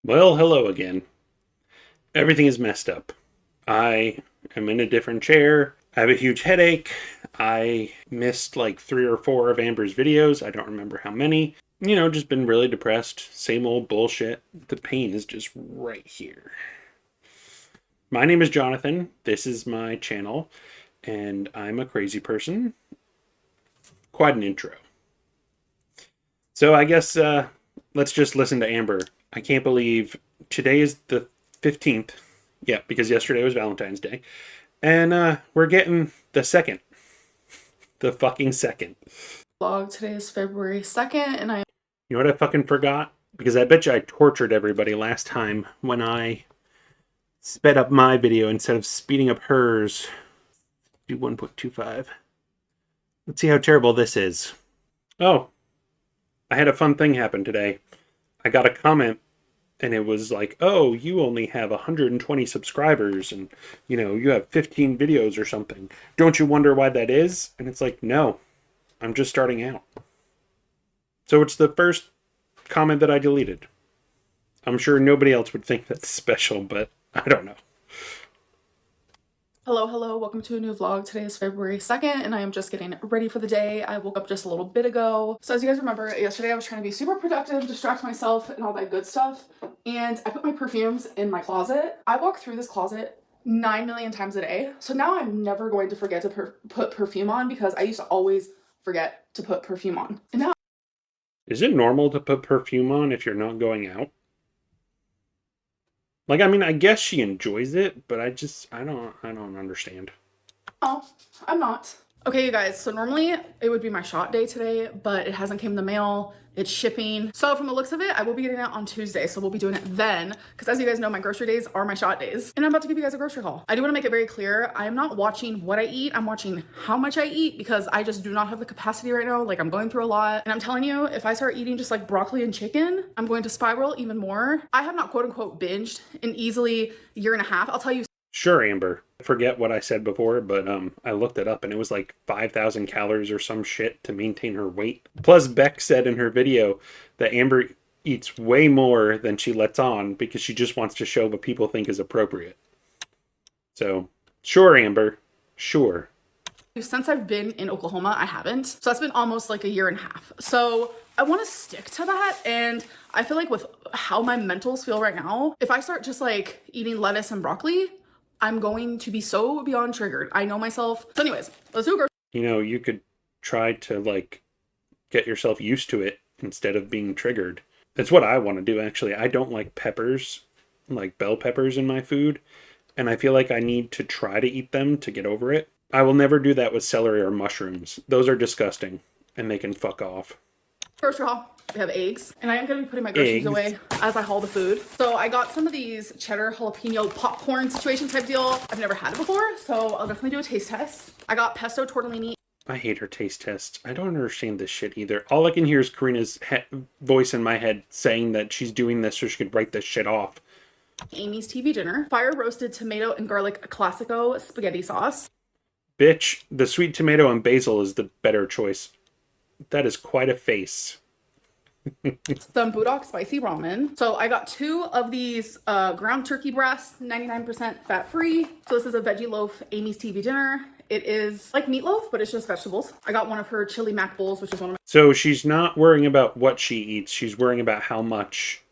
Well, hello again. Everything is messed up. I am in a different chair. I have a huge headache. I missed like 3 or 4 of Amber's videos. I don't remember how many. Just been really depressed. Same old bullshit. The pain is just right here. My name is Jonathan. This is my channel, and I'm a crazy person. Quite an intro. So I guess let's just listen to Amber. I can't believe today is the 15th. Yeah, because yesterday was Valentine's Day. And we're getting the second. The fucking second. Vlog. Today is February 2nd, and You know what I fucking forgot? Because I bet you I tortured everybody last time when I sped up my video instead of speeding up hers. Do 1.25. Let's see how terrible this is. Oh, I had a fun thing happen today. I got a comment and it was like, oh, you only have 120 subscribers and you have 15 videos or something. Don't you wonder why that is? And it's like, no, I'm just starting out. So it's the first comment that I deleted. I'm sure nobody else would think that's special, but I don't know. hello, welcome to a new vlog. Today is February 2nd, and I am just getting ready for the day. I woke up just a little bit ago. So as you guys remember, yesterday I was trying to be super productive, distract myself, and all that good stuff. And I put my perfumes in my closet. I walk through this closet 9 million times a day. So now I'm never going to forget to put perfume on, because I used to always forget to put perfume on. And now Is it normal to put perfume on if you're not going out? Like, I mean, I guess she enjoys it, but I don't understand. oh, I'm not. Okay, you guys, so normally it would be my shot day today, but it hasn't came in the mail. It's shipping. So from the looks of it, I will be getting it on Tuesday. So we'll be doing it then, because as you guys know, my grocery days are my shot days. And I'm about to give you guys a grocery haul. I do want to make it very clear. I am not watching what I eat. I'm watching how much I eat, because I just do not have the capacity right now. Like, I'm going through a lot. And I'm telling you, if I start eating just like broccoli and chicken, I'm going to spiral even more. I have not quote unquote binged in easily a year and a half. I'll tell you. Sure, Amber. I forget what I said before, but I looked it up and it was like 5,000 calories or some shit to maintain her weight. Plus, Beck said in her video that Amber eats way more than she lets on because she just wants to show what people think is appropriate. So, sure, Amber. Sure. Since I've been in Oklahoma, I haven't. So that's been almost like a year and a half. So I want to stick to that. And I feel like with how my mentals feel right now, if I start just like eating lettuce and broccoli, I'm going to be so beyond triggered. I know myself. So anyways, let's do grocery. You could try to like get yourself used to it instead of being triggered. That's what I want to do, actually. I don't like peppers, like bell peppers in my food, and I feel like I need to try to eat them to get over it. I will never do that with celery or mushrooms. Those are disgusting, and they can fuck off. Grocery haul. We have eggs, and I am going to be putting my groceries away as I haul the food. So I got some of these cheddar jalapeno popcorn situation type deal. I've never had it before, so I'll definitely do a taste test. I got pesto tortellini. I hate her taste tests. I don't understand this shit either. All I can hear is Karina's voice in my head saying that she's doing this so she could write this shit off. Amy's TV dinner. Fire roasted tomato and garlic classico spaghetti sauce. Bitch, the sweet tomato and basil is the better choice. That is quite a face. Some Budok spicy ramen. So I got 2 of these ground turkey breasts, 99% fat free. So this is a veggie loaf Amy's TV dinner. It is like meatloaf, but it's just vegetables. I got one of her chili mac bowls, which is one of my. So she's not worrying about what she eats. She's worrying about how much.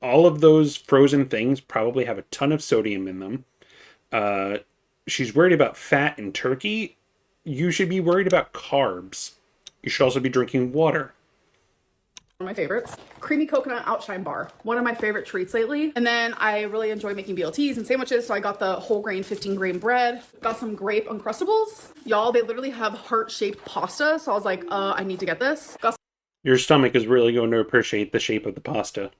All of those frozen things probably have a ton of sodium in them. She's worried about fat in turkey. You should be worried about carbs. You should also be drinking water. One of my favorites. Creamy coconut outshine bar. One of my favorite treats lately. And then I really enjoy making BLTs and sandwiches, so I got the whole grain 15 grain bread. Got some grape Uncrustables. Y'all, they literally have heart-shaped pasta, so I was like, I need to get this. Got Your stomach is really going to appreciate the shape of the pasta.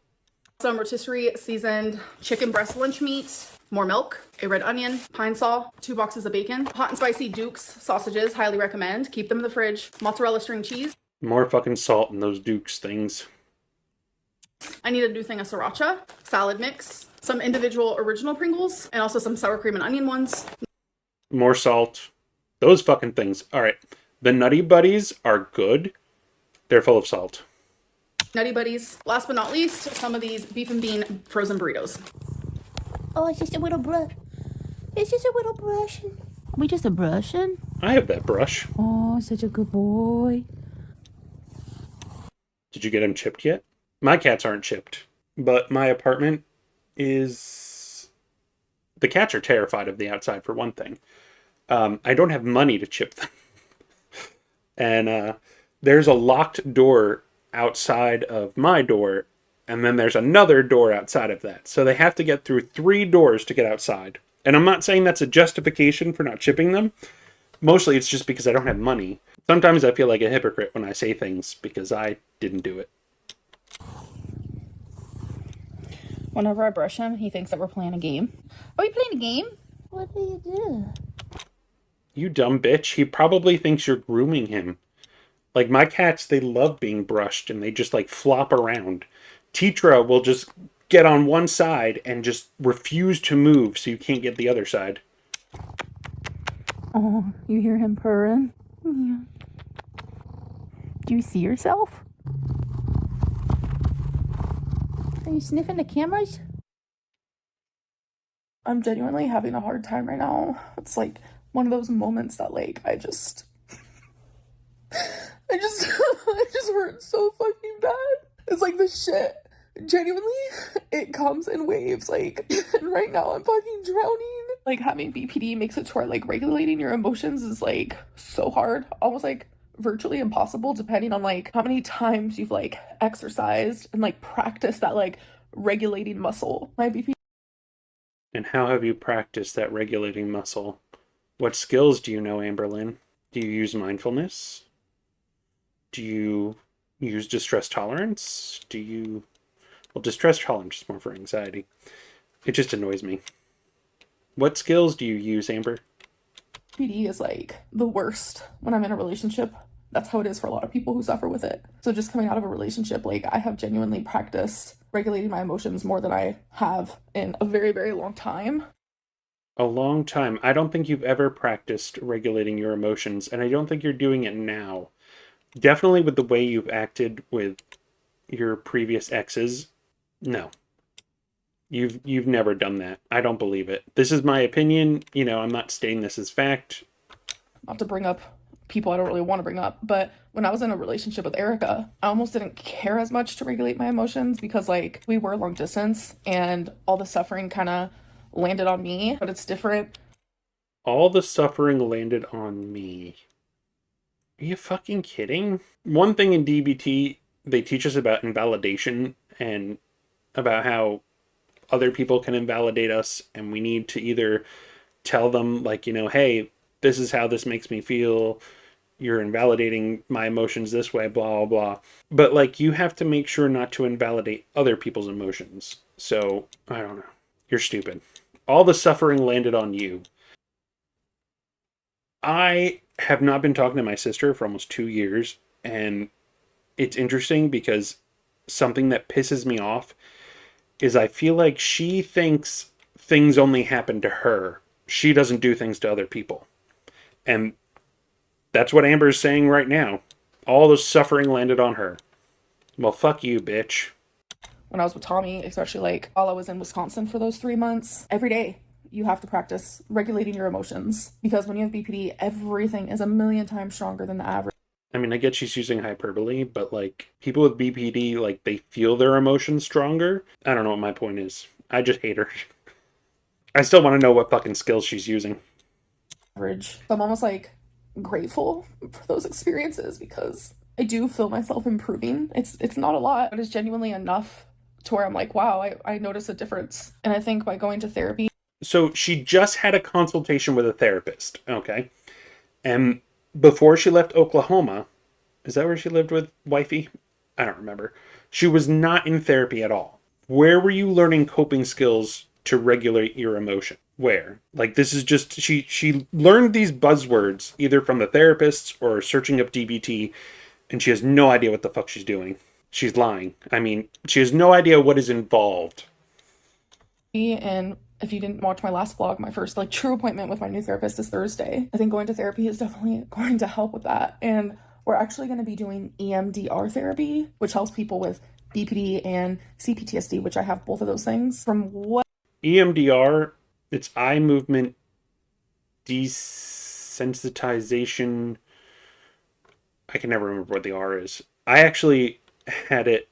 some rotisserie seasoned chicken breast lunch meat, more milk, a red onion, pine saw, 2 boxes of bacon, hot and spicy Duke's sausages, highly recommend. Keep them in the fridge. Mozzarella string cheese. More fucking salt in those Dukes things. I need a new thing of sriracha, salad mix, some individual original Pringles, and also some sour cream and onion ones. More salt. Those fucking things. All right. The Nutty Buddies are good. They're full of salt. Nutty Buddies. Last but not least, some of these beef and bean frozen burritos. Oh, it's just a little brush. It's just a little brushing. We just a brushing? I have that brush. Oh, such a good boy. Did you get him chipped yet? My cats aren't chipped, but my apartment is... The cats are terrified of the outside, for one thing. I don't have money to chip them. And there's a locked door outside of my door, and then there's another door outside of that. So they have to get through 3 doors to get outside. And I'm not saying that's a justification for not chipping them. Mostly it's just because I don't have money. Sometimes I feel like a hypocrite when I say things because I didn't do it. Whenever I brush him, he thinks that we're playing a game. Are we playing a game? What do you do? You dumb bitch. He probably thinks you're grooming him. Like, my cats, they love being brushed and they just like flop around. Tetra will just get on one side and just refuse to move so you can't get the other side. Oh, you hear him purring? Yeah. Do you see yourself? Are you sniffing the cameras? I'm genuinely having a hard time right now. It's like one of those moments that like I just I just hurt so fucking bad. It's like this shit. Genuinely, it comes in waves. Like, and right now I'm fucking drowning. Like, having BPD makes it to where, like, regulating your emotions is, like, so hard. Almost, like, virtually impossible, depending on, like, how many times you've, like, exercised and, like, practiced that, like, regulating muscle. My BPD. And how have you practiced that regulating muscle? What skills do you know, Amberlynn? Do you use mindfulness? Do you use distress tolerance? Do you... Well, distress tolerance is more for anxiety. It just annoys me. What skills do you use, Amber? BPD is like the worst when I'm in a relationship. That's how it is for a lot of people who suffer with it. So just coming out of a relationship, like, I have genuinely practiced regulating my emotions more than I have in a very, very long time. A long time. I don't think you've ever practiced regulating your emotions, and I don't think you're doing it now. Definitely with the way you've acted with your previous exes. No. You've never done that. I don't believe it. This is my opinion. You know, I'm not stating this as fact. Not to bring up people I don't really want to bring up, but when I was in a relationship with Erica, I almost didn't care as much to regulate my emotions because, like, we were long distance and all the suffering kind of landed on me, but it's different. All the suffering landed on me. Are you fucking kidding? One thing in DBT, they teach us about invalidation and about how other people can invalidate us, and we need to either tell them, like, you know, hey, this is how this makes me feel. You're invalidating my emotions this way, blah, blah, blah. But, like, you have to make sure not to invalidate other people's emotions. So, I don't know. You're stupid. All the suffering landed on you. I have not been talking to my sister for almost 2 years, and it's interesting because something that pisses me off is I feel like she thinks things only happen to her. She doesn't do things to other people. And that's what Amber's saying right now. All the suffering landed on her. Well, fuck you, bitch. When I was with Tommy, especially like while I was in Wisconsin for those 3 months, every day you have to practice regulating your emotions because when you have BPD, everything is a million times stronger than the average. I mean, I get she's using hyperbole, but, like, people with BPD, like, they feel their emotions stronger. I don't know what my point is. I just hate her. I still want to know what fucking skills she's using. So I'm almost, like, grateful for those experiences because I do feel myself improving. It's not a lot, but it's genuinely enough to where I'm like, wow, I notice a difference. And I think by going to therapy. So she just had a consultation with a therapist, okay? And before she left Oklahoma, is that where she lived with wifey? I don't remember. She was not in therapy at all. Where were you learning coping skills to regulate your emotion? Where? Like, this is just, she learned these buzzwords either from the therapists or searching up DBT, and she has no idea what the fuck she's doing. She's lying. I mean, she has no idea what is involved. And if you didn't watch my last vlog, my first, like, true appointment with my new therapist is Thursday. I think going to therapy is definitely going to help with that. And we're actually going to be doing EMDR therapy, which helps people with BPD and CPTSD, which I have both of those things. From what EMDR, it's eye movement desensitization. I can never remember what the R is. I actually had it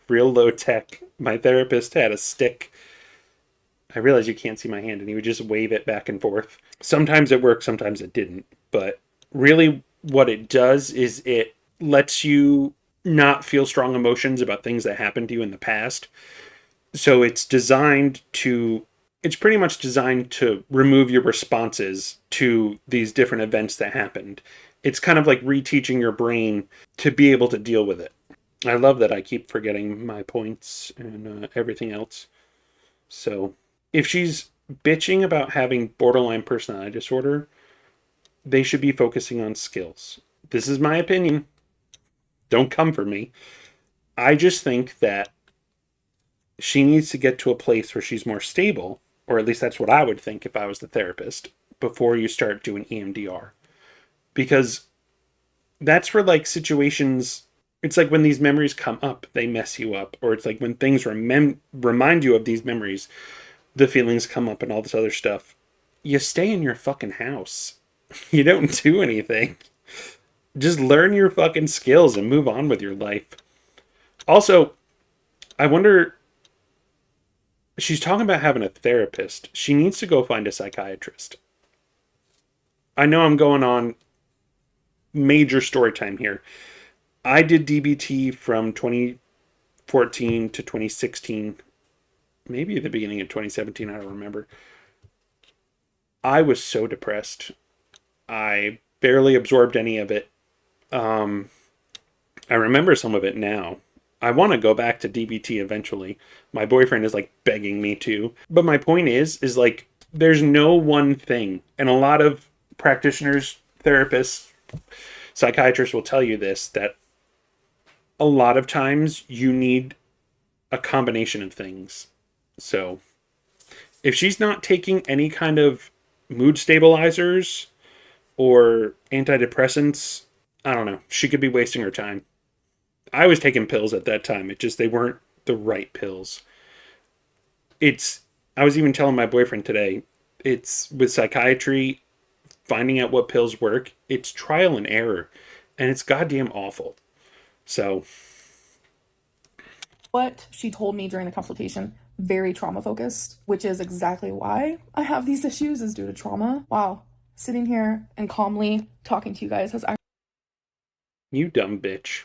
real low tech. My therapist had a stick. I realize you can't see my hand, and he would just wave it back and forth. Sometimes it worked, sometimes it didn't. But really, what it does is it lets you not feel strong emotions about things that happened to you in the past. So it's pretty much designed to remove your responses to these different events that happened. It's kind of like reteaching your brain to be able to deal with it. I love that I keep forgetting my points and everything else. So if she's bitching about having borderline personality disorder, they should be focusing on skills. This is my opinion. Don't come for me. I just think that she needs to get to a place where she's more stable, or at least that's what I would think if I was the therapist, before you start doing EMDR. Because that's for like situations, it's like when these memories come up, they mess you up. Or it's like when things remind you of these memories, the feelings come up and all this other stuff. You stay in your fucking house. You don't do anything. Just learn your fucking skills and move on with your life. Also, I wonder, she's talking about having a therapist. She needs to go find a psychiatrist. I know I'm going on major story time here. I did DBT from 2014 to 2016, maybe at the beginning of 2017, I don't remember. I was so depressed. I barely absorbed any of it. I remember some of it now. I want to go back to DBT eventually. My boyfriend is like begging me to. But my point is like, there's no one thing. And a lot of practitioners, therapists, psychiatrists will tell you this, that a lot of times you need a combination of things. So if she's not taking any kind of mood stabilizers or antidepressants, I don't know. She could be wasting her time. I was taking pills at that time. They weren't the right pills. I was even telling my boyfriend today, it's with psychiatry, finding out what pills work, it's trial and error. And it's goddamn awful. So what she told me during the consultation, very trauma focused, which is exactly why I have these issues, is due to trauma. Wow. Sitting here and calmly talking to you guys has actually... You dumb bitch.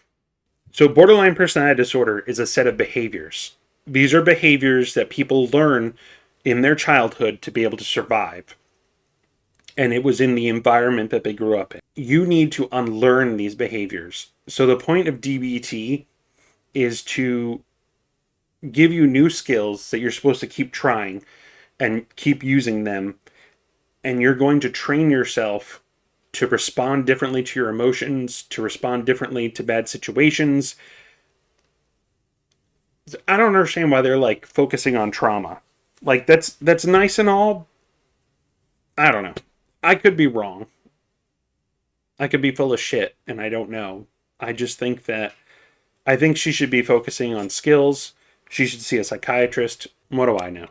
So borderline personality disorder is a set of behaviors. These are behaviors that people learn in their childhood to be able to survive. And it was in the environment that they grew up in. You need to unlearn these behaviors. So the point of DBT is to give you new skills that you're supposed to keep trying and keep using them. And you're going to train yourself to respond differently to your emotions, to respond differently to bad situations. I don't understand why they're like focusing on trauma. Like that's nice and all. I don't know. I could be wrong. I could be full of shit and I don't know. I think she should be focusing on skills. She should see a psychiatrist. What do I know?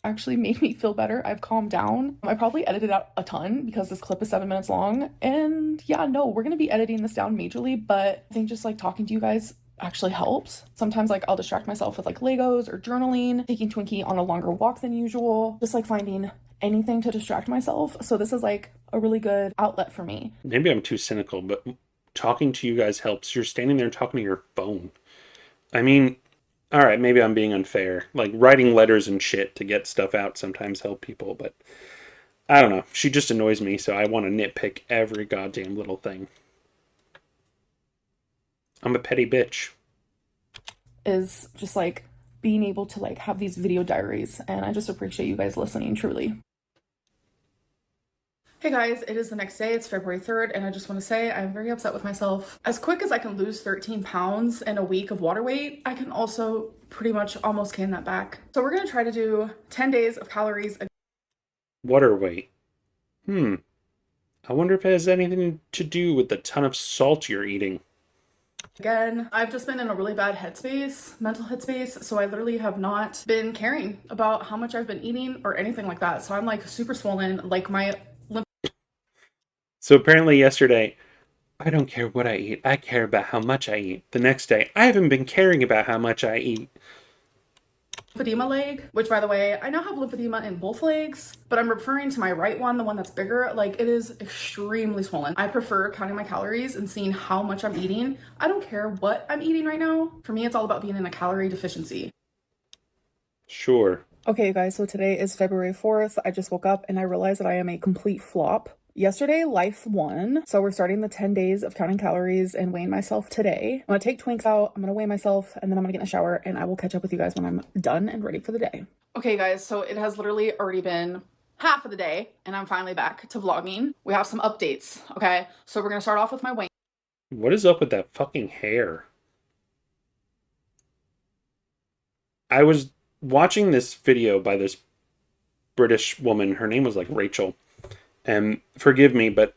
Actually made me feel better. I've calmed down. I probably edited out a ton because this clip is 7 minutes long. And yeah, no, we're going to be editing this down majorly, but I think just like talking to you guys actually helps. Sometimes like I'll distract myself with like Legos or journaling, taking Twinkie on a longer walk than usual, just like finding anything to distract myself. So this is like a really good outlet for me. Maybe I'm too cynical, but talking to you guys helps. You're standing there talking to your phone. I mean, all right, maybe I'm being unfair. Like writing letters and shit to get stuff out sometimes help people, but I don't know. She just annoys me, so I want to nitpick every goddamn little thing. I'm a petty bitch. Is just like being able to like have these video diaries, and I just appreciate you guys listening, truly. Hey guys, it is the next day. It's February 3rd, and I just want to say I'm very upset with myself. As quick as I can lose 13 pounds in a week of water weight, I can also pretty much almost gain that back. So we're going to try to do 10 days of calories. Water weight. I wonder if it has anything to do with the ton of salt you're eating. Again, I've just been in a really bad headspace, mental headspace, so I literally have not been caring about how much I've been eating or anything like that. So I'm like super swollen, like my lymph. So apparently yesterday, I don't care what I eat. I care about how much I eat. The next day, I haven't been caring about how much I eat. Lymphedema leg, which by the way, I now have lymphedema in both legs, but I'm referring to my right one, the one that's bigger. Like, it is extremely swollen. I prefer counting my calories and seeing how much I'm eating. I don't care what I'm eating right now. For me, it's all about being in a calorie deficiency. Sure. Okay, you guys, so today is February 4th. I just woke up and I realized that I am a complete flop. Yesterday, life won. So we're starting the 10 days of counting calories and weighing myself today. I'm gonna take Twinks out, I'm gonna weigh myself, and then I'm gonna get in the shower and I will catch up with you guys when I'm done and ready for the day. Okay, guys, so it has literally already been half of the day and I'm finally back to vlogging. We have some updates, okay? So we're gonna start off with my weight. What is up with that fucking hair? I was watching this video by this British woman. Her name was like Rachel. And forgive me, but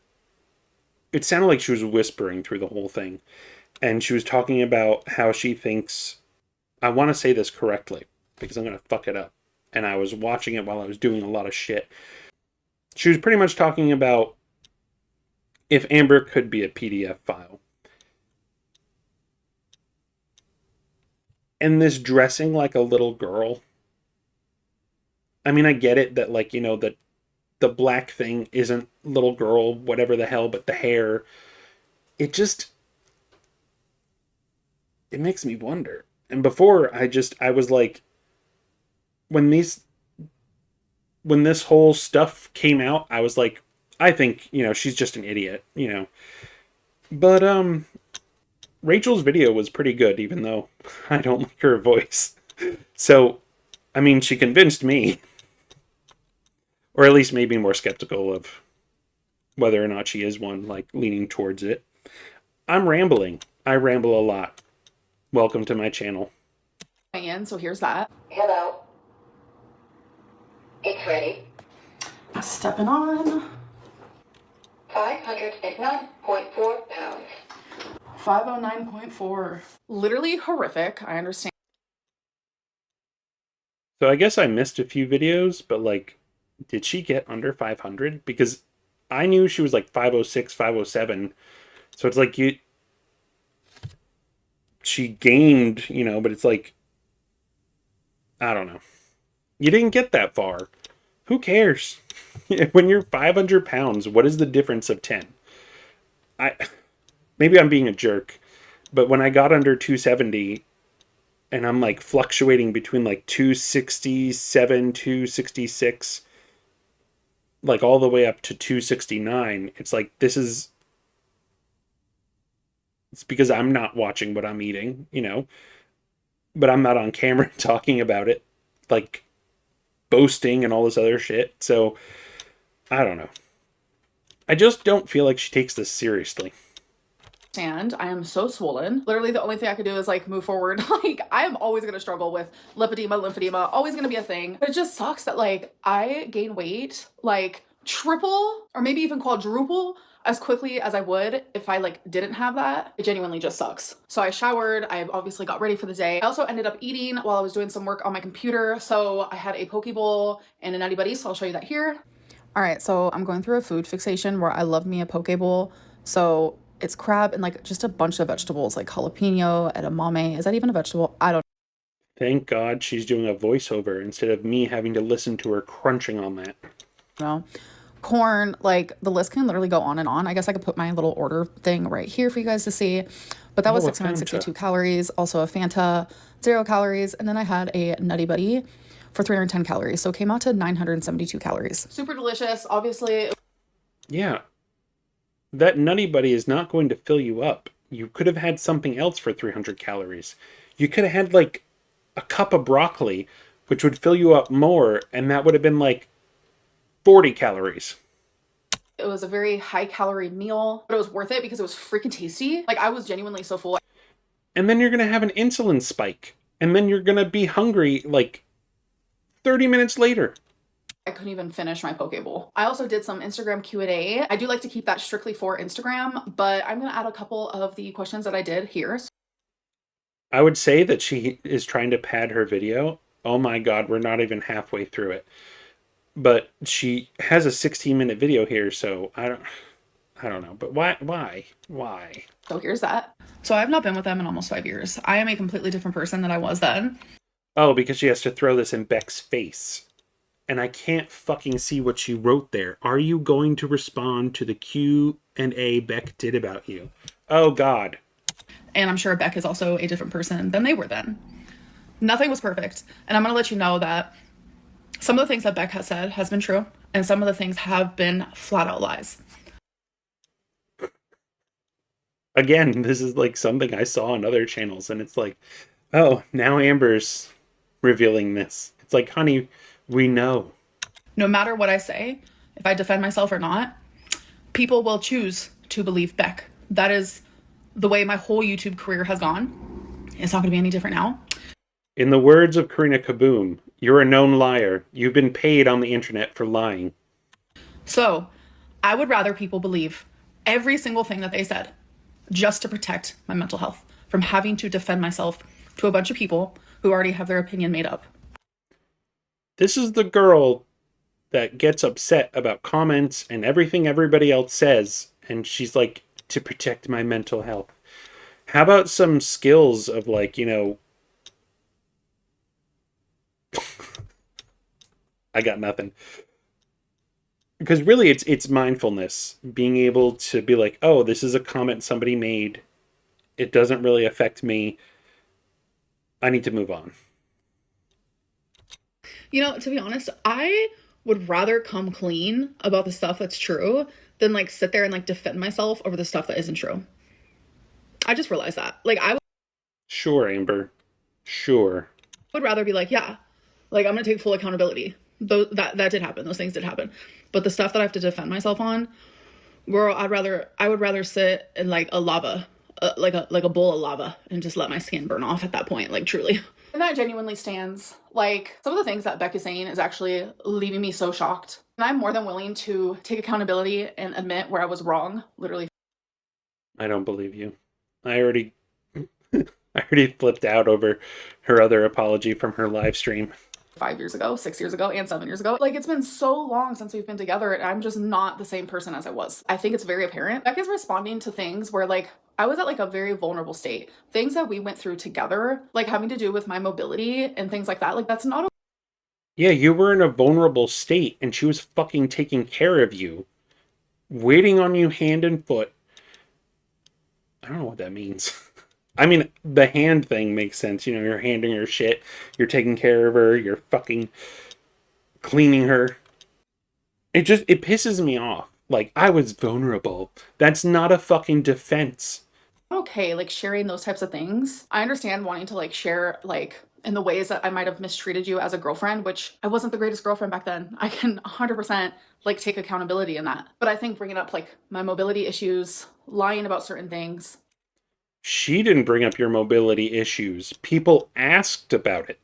it sounded like she was whispering through the whole thing. And she was talking about how she thinks, I want to say this correctly because I'm going to fuck it up. And I was watching it while I was doing a lot of shit. She was pretty much talking about if Amber could be a PDF file. And this dressing like a little girl. I mean, I get it that, like, you know, that the black thing isn't little girl, whatever the hell, but the hair, it makes me wonder. And before, I was like, when this whole stuff came out, I was like, I think, you know, she's just an idiot, you know. But, Rachel's video was pretty good, even though I don't like her voice. So, I mean, she convinced me. Or at least made me more skeptical of whether or not she is one, like, leaning towards it. I'm rambling. I ramble a lot. Welcome to my channel. And so here's that. Hello. It's ready. Stepping on. 509.4 pounds. 509.4. Literally horrific. I understand. So I guess I missed a few videos, but, like, did she get under 500? Because I knew she was like 506, 507. So it's like she gained, you know, but it's like, I don't know. You didn't get that far. Who cares? When you're 500 pounds, what is the difference of 10? Maybe I'm being a jerk, but when I got under 270 and I'm like fluctuating between like 267, 266, like all the way up to 269, it's like, it's because I'm not watching what I'm eating, you know, but I'm not on camera talking about it, like boasting and all this other shit. So I don't know. I just don't feel like she takes this seriously. And I am so swollen. Literally the only thing I could do is like move forward. Like, I am always gonna struggle with lymphedema, always gonna be a thing. But it just sucks that like I gain weight like triple or maybe even quadruple as quickly as I would if I like didn't have that. It genuinely just sucks. So I showered, I obviously got ready for the day. I also ended up eating while I was doing some work on my computer. So I had a poke bowl and a Nutty Buddy, so I'll show you that here. All right, so I'm going through a food fixation where I love me a poke bowl. So it's crab and like just a bunch of vegetables like jalapeno, edamame. Is that even a vegetable? I don't Thank God she's doing a voiceover instead of me having to listen to her crunching on that. know. Corn, like the list can literally go on and on. I guess I could put my little order thing right here for you guys to see. But that was Oh, a 662 Fanta. calories, also a Fanta, 0 calories, and then I had a Nutty Buddy for 310 calories. So it came out to 972 calories. Super delicious, obviously. Yeah. That Nutty Buddy is not going to fill you up. You could have had something else for 300 calories. You could have had like a cup of broccoli, which would fill you up more, and that would have been like 40 calories. It was a very high calorie meal, but it was worth it because it was freaking tasty. Like, I was genuinely so full. And then you're going to have an insulin spike. And then you're going to be hungry like 30 minutes later. I couldn't even finish my poke bowl. I also did some Instagram Q&A. I do like to keep that strictly for Instagram, but I'm gonna add a couple of the questions that I did here. I would say that she is trying to pad her video. Oh my god, we're not even halfway through it. But she has a 16-minute video here, so I don't know. But why? So here's that. So I've not been with them in almost 5 years. I am a completely different person than I was then. Oh, because she has to throw this in Beck's face. And I can't fucking see what she wrote there. Are you going to respond to the Q&A Beck did about you? Oh god. And I'm sure Beck is also a different person than they were then. Nothing was perfect. And I'm going to let you know that some of the things that Beck has said has been true, and some of the things have been flat out lies. Again, this is like something I saw on other channels, and it's like, oh, now Amber's revealing this. It's like, honey, we know. No matter what I say, if I defend myself or not, people will choose to believe Beck. That is the way my whole YouTube career has gone. It's not going to be any different now. In the words of Karina Kaboom, you're a known liar. You've been paid on the internet for lying. So, I would rather people believe every single thing that they said just to protect my mental health from having to defend myself to a bunch of people who already have their opinion made up. This is the girl that gets upset about comments and everything everybody else says, and she's like, to protect my mental health. How about some skills of, like, you know... I got nothing. Because really it's mindfulness. Being able to be like, oh, this is a comment somebody made. It doesn't really affect me. I need to move on. You know, to be honest, I would rather come clean about the stuff that's true than like sit there and like defend myself over the stuff that isn't true. I just realized that. Like Sure, Amber. Sure. would rather be like, yeah, like I'm gonna take full accountability. Though that did happen. Those things did happen. But the stuff that I have to defend myself on, girl, I would rather sit in like a lava, like a bowl of lava, and just let my skin burn off at that point. Like truly. And that genuinely stands. Like some of the things that Beck is saying is actually leaving me so shocked. And I'm more than willing to take accountability and admit where I was wrong. Literally. I don't believe you. I already flipped out over her other apology from her live stream. 5 years ago, 6 years ago, and 7 years ago. Like, it's been so long since we've been together, and I'm just not the same person as I was. I think it's very apparent. Beck is responding to things where, like, I was at, like, a very vulnerable state. Things that we went through together, like, having to do with my mobility and things like that, like, that's not... Yeah, you were in a vulnerable state, and she was fucking taking care of you. Waiting on you hand and foot. I don't know what that means. I mean, the hand thing makes sense. You know, you're handing her shit. You're taking care of her. You're fucking cleaning her. It pisses me off. Like, I was vulnerable. That's not a fucking defense. Okay, like, sharing those types of things. I understand wanting to, like, share, like, in the ways that I might have mistreated you as a girlfriend, which I wasn't the greatest girlfriend back then. I can 100%, like, take accountability in that. But I think bringing up, like, my mobility issues, lying about certain things, she didn't bring up your mobility issues. People asked about it.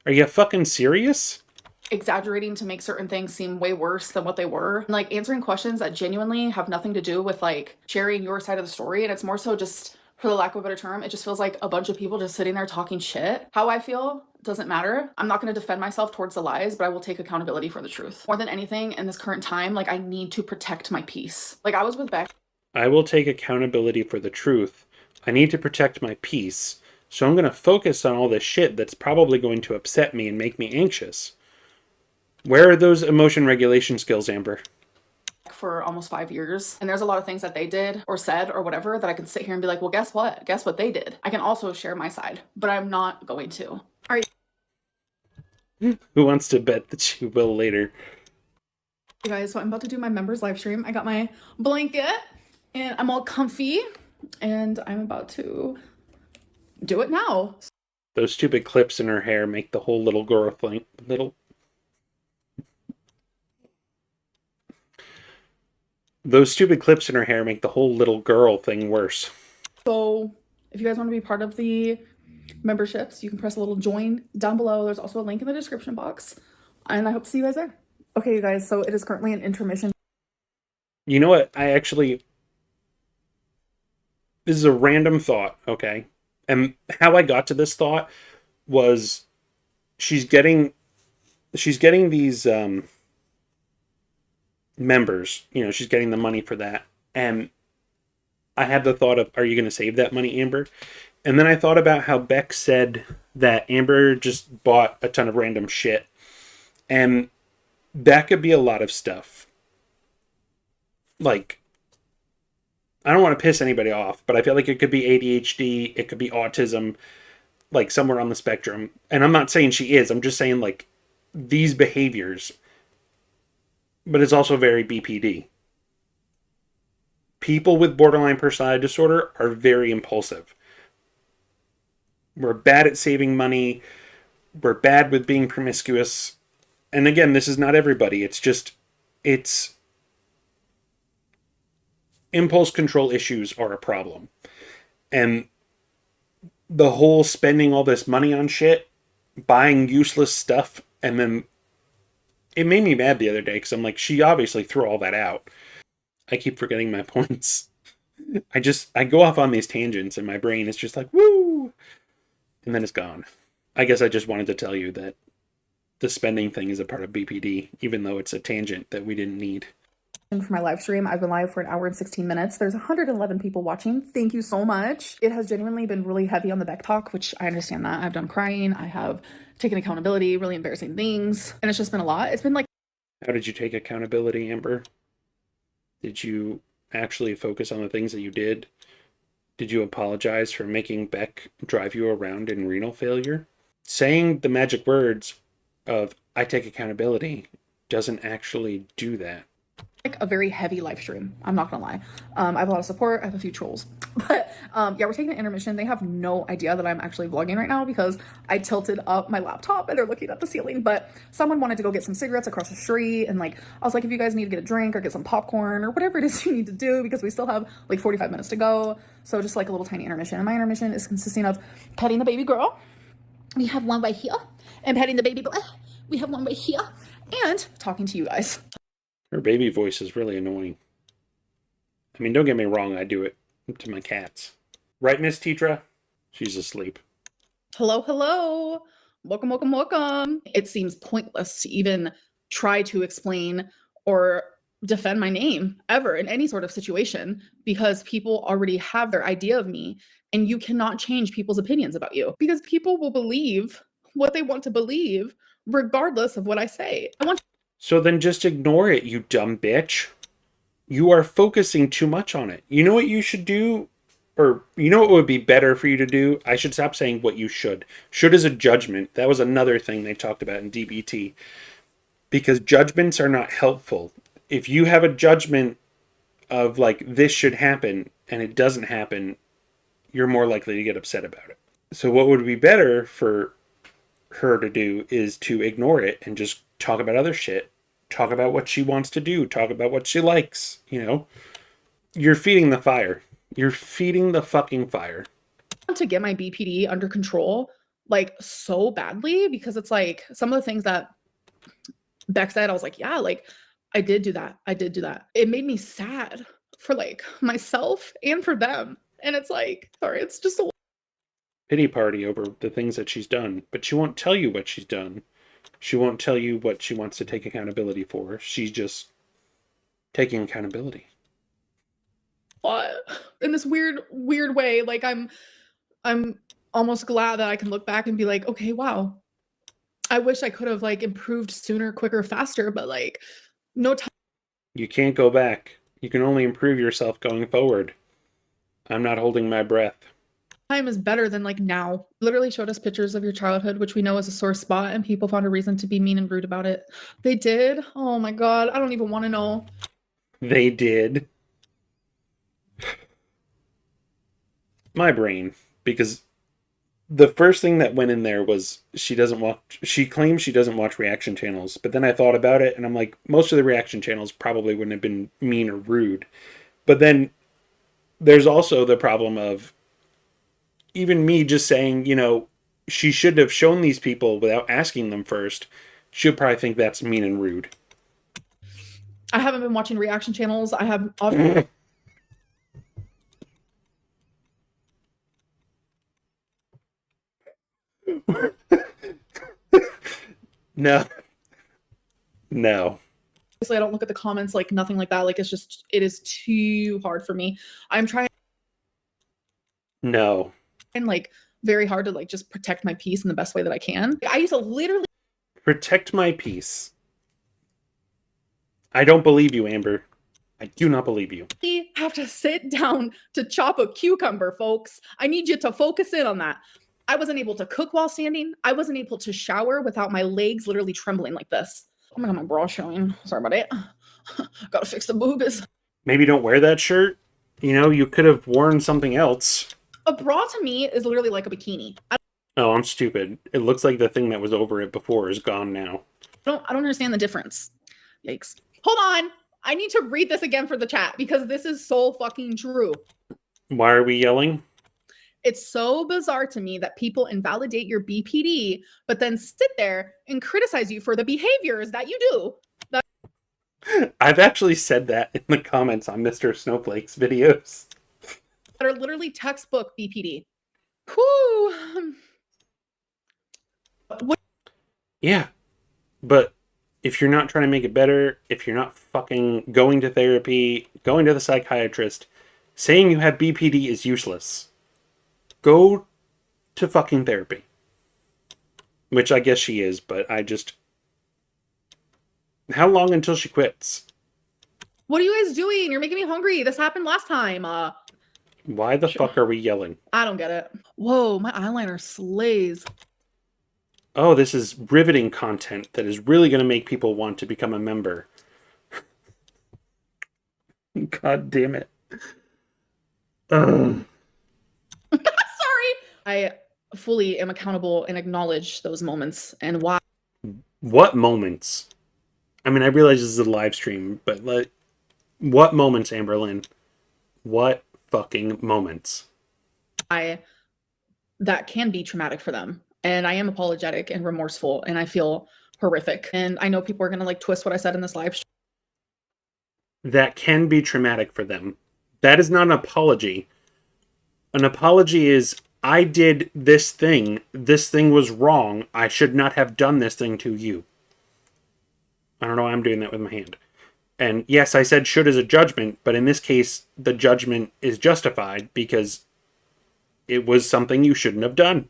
Are you fucking serious? exaggerating to make certain things seem way worse than what they were. Like answering questions that genuinely have nothing to do with like sharing your side of the story. And it's more so just, for the lack of a better term, it just feels like a bunch of people just sitting there talking shit. How I feel doesn't matter. I'm not going to defend myself towards the lies, but I will take accountability for the truth. More than anything in this current time, like I need to protect my peace. Like I was with Beck. I will take accountability for the truth. I need to protect my peace, so I'm going to focus on all this shit that's probably going to upset me and make me anxious. Where are those emotion regulation skills, Amber? For almost 5 years, and there's a lot of things that they did or said or whatever that I can sit here and be like, well, guess what they did. I can also share my side, but I'm not going to. All right, Who wants to bet that you will later? you guys, so I'm about to do my members live stream. I got my blanket and I'm all comfy and I'm about to do it now. Those stupid clips in her hair make the whole little girl thing Those stupid clips in her hair make the whole little girl thing worse. So if you guys want to be part of the memberships, you can press a little join down below. There's also a link in the description box, and I hope to see you guys there. Okay, you guys, so it is currently an intermission. You know what? This is a random thought, okay? And how I got to this thought was she's getting these members, she's getting the money for that. And I had the thought of, are you going to save that money, Amber? And then I thought about how Beck said that Amber just bought a ton of random shit. And that could be a lot of stuff. Like, I don't want to piss anybody off, but I feel like it could be ADHD, it could be autism, like somewhere on the spectrum. And I'm not saying she is, I'm just saying like these behaviors. But it's also very BPD. People with borderline personality disorder are very impulsive. We're bad at saving money. We're bad with being promiscuous. And again, this is not everybody. It's impulse control issues are a problem. And the whole spending all this money on shit, buying useless stuff, and then it made me mad the other day because I'm like, she obviously threw all that out. I keep forgetting my points. I go off on these tangents and my brain is just like, woo! And then it's gone. I guess I just wanted to tell you that the spending thing is a part of BPD, even though it's a tangent that we didn't need. For my live stream, I've been live for 1 hour and 16 minutes. There's 111 people watching. Thank you so much. It has genuinely been really heavy on the Beck talk, which I understand that. I've done crying. I have taken accountability, really embarrassing things. And it's just been a lot. It's been like... How did you take accountability, Amber? Did you actually focus on the things that you did? Did you apologize for making Beck drive you around in renal failure? Saying the magic words of, I take accountability, doesn't actually do that. Like a very heavy live stream. I'm not gonna lie. I have a lot of support. I have a few trolls. But yeah, we're taking an intermission. They have no idea that I'm actually vlogging right now because I tilted up my laptop and they're looking at the ceiling. But someone wanted to go get some cigarettes across the street. And like, I was like, if you guys need to get a drink or get some popcorn or whatever it is you need to do, because we still have like 45 minutes to go. So just like a little tiny intermission. And my intermission is consisting of petting the baby girl. We have one right here. And petting the baby boy. We have one right here. And talking to you guys. Her baby voice is really annoying. I mean, don't get me wrong, I do it to my cats. Right, Miss Tetra? She's asleep. Hello, hello. Welcome, welcome, welcome. It seems pointless to even try to explain or defend my name ever in any sort of situation because people already have their idea of me and you cannot change people's opinions about you because people will believe what they want to believe regardless of what I say. So then just ignore it, you dumb bitch. You are focusing too much on it. You know what you should do? Or you know what would be better for you to do? I should stop saying what you should. Should is a judgment. That was another thing they talked about in DBT. Because judgments are not helpful. If you have a judgment of like, this should happen, and it doesn't happen, you're more likely to get upset about it. So what would be better for her to do is to ignore it and just talk about other shit. Talk about what she wants to do. Talk about what she likes. You're feeding the fire. You're feeding the fucking fire. I want to get my BPD under control, like so badly, because it's like some of the things that Beck said, I was like, yeah, like I did do that. I did do that. It made me sad for like myself and for them. And it's like, sorry, it's just a pity party over the things that she's done, but she won't tell you what she's done. She won't tell you what she wants to take accountability for. She's just taking accountability. In this weird way, like I'm almost glad that I can look back and be like, okay, wow. I wish I could have like improved sooner, quicker, faster, but like no time. You can't go back. You can only improve yourself going forward. I'm not holding my breath. Time is better than like now. Literally showed us pictures of your childhood, which we know is a sore spot, and people found a reason to be mean and rude about it. They did? Oh my god, I don't even want to know. They did. My brain, because the first thing that went in there was she claims she doesn't watch reaction channels, but then I thought about it and I'm like, most of the reaction channels probably wouldn't have been mean or rude. But then there's also the problem of even me just saying, she should have shown these people without asking them first. She'll probably think that's mean and rude. I haven't been watching reaction channels. I have No. No. obviously I don't look at the comments, like nothing like that. Like it's just, it is too hard for me. I'm trying No. like very hard to like just protect my peace in the best way that I can. I used to literally Protect my peace. I don't believe you, Amber. I do not believe you. have to sit down to chop a cucumber, folks. I need you to focus in on that. I wasn't able to cook while standing. I wasn't able to shower without my legs literally trembling like this. Oh my god, my bra showing. Sorry about it. Gotta fix the boobies. Maybe don't wear that shirt. You know, you could have worn something else. A bra to me is literally like a bikini. Oh, I'm stupid. It looks like the thing that was over it before is gone now. I don't understand the difference. Yikes. Hold on. I need to read this again for the chat because this is so fucking true. Why are we yelling? It's so bizarre to me that people invalidate your BPD, but then sit there and criticize you for the behaviors that you do. I've actually said that in the comments on Mr. Snowflake's videos. That are literally textbook BPD. Whew. What? Yeah. But if you're not trying to make it better, if you're not fucking going to therapy, going to the psychiatrist, saying you have BPD is useless. Go to fucking therapy. Which I guess she is, but I just... How long until she quits? What are you guys doing? You're making me hungry. This happened last time. Why the fuck are we yelling? I don't get it. Whoa, my eyeliner slays. Oh, this is riveting content that is really going to make people want to become a member. God damn it. Sorry. I fully am accountable and acknowledge those moments and why. What moments? I mean, I realize this is a live stream, but like, what moments, Amberlynn? What fucking moments? That can be traumatic for them. And I am apologetic and remorseful and I feel horrific. And I know people are going to like twist what I said in this live stream. That can be traumatic for them. That is not an apology. An apology is, I did this thing. This thing was wrong. I should not have done this thing to you. I don't know why I'm doing that with my hand. And yes, I said should as a judgment, but in this case, the judgment is justified because it was something you shouldn't have done.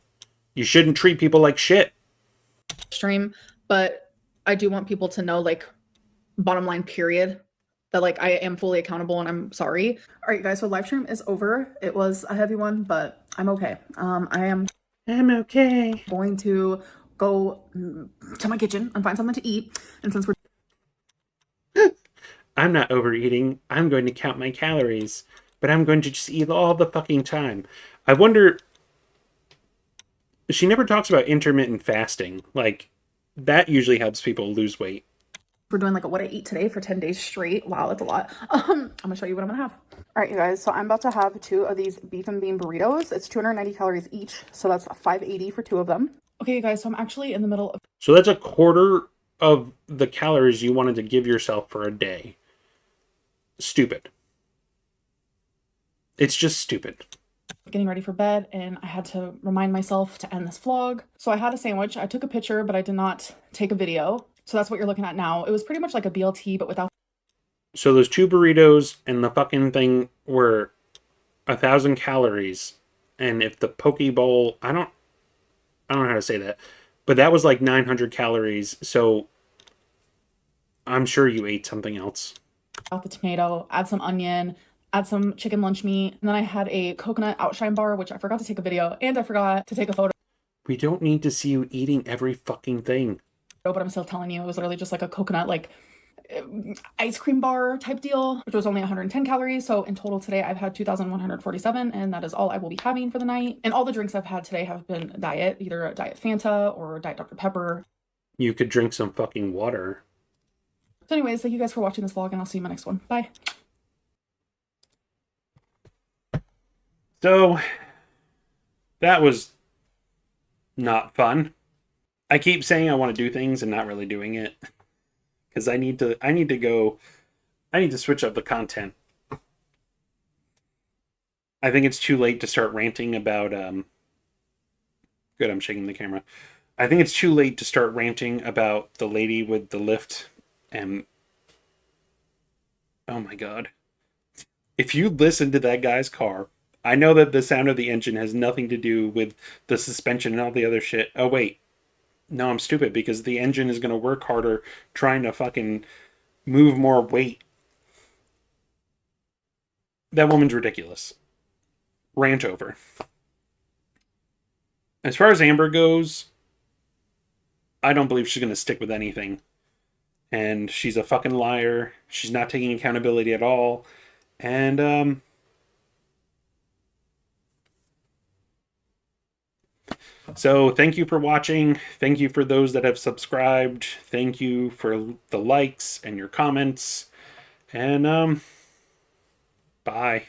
You shouldn't treat people like shit. Stream, but I do want people to know, like, bottom line, period, that like I am fully accountable and I'm sorry. All right, guys, so live stream is over. It was a heavy one, but I'm okay. I'm okay. going to go to my kitchen and find something to eat. And since we're I'm not overeating. I'm going to count my calories, but I'm going to just eat all the fucking time. I wonder... She never talks about intermittent fasting. Like, that usually helps people lose weight. we're doing like a what I eat today for 10 days straight. Wow, that's a lot. I'm gonna show you what I'm gonna have. All right, you guys, so I'm about to have 2 of these beef and bean burritos. It's 290 calories each, so that's 580 for 2 of them. Okay, you guys, so I'm actually in the middle of... So that's a quarter of the calories you wanted to give yourself for a day. Stupid. It's just stupid. Getting ready for bed, and I had to remind myself to end this vlog. So I had a sandwich. I took a picture, but I did not take a video. So that's what you're looking at now. It was pretty much like a BLT, but without... So those 2 burritos and the fucking thing were 1,000 calories. And if the poke bowl, I don't know how to say that, but that was like 900 calories. So I'm sure you ate something else. Out the tomato, add some onion, add some chicken lunch meat, and then I had a coconut outshine bar, which I forgot to take a video, and I forgot to take a photo. We don't need to see you eating every fucking thing. But I'm still telling you, it was literally just like a coconut, like, ice cream bar type deal, which was only 110 calories. So in total today, I've had 2,147, and that is all I will be having for the night. And all the drinks I've had today have been diet, either a Diet Fanta or Diet Dr. Pepper. You could drink some fucking water. So anyways, thank you guys for watching this vlog, and I'll see you in my next one. Bye. So that was not fun. I keep saying I want to do things and not really doing it because I need to go I need to switch up the content. I think it's too late to start ranting about good, I'm shaking the camera. I think it's too late to start ranting about the lady with the lift and oh my god. If you listen to that guy's car, I know that the sound of the engine has nothing to do with the suspension and all the other shit. Oh wait. No, I'm stupid because the engine is going to work harder trying to fucking move more weight. That woman's ridiculous. Rant over. As far as Amber goes, I don't believe she's going to stick with anything. And she's a fucking liar. She's not taking accountability at all. And, so thank you for watching. Thank you for those that have subscribed. Thank you for the likes and your comments. And, bye.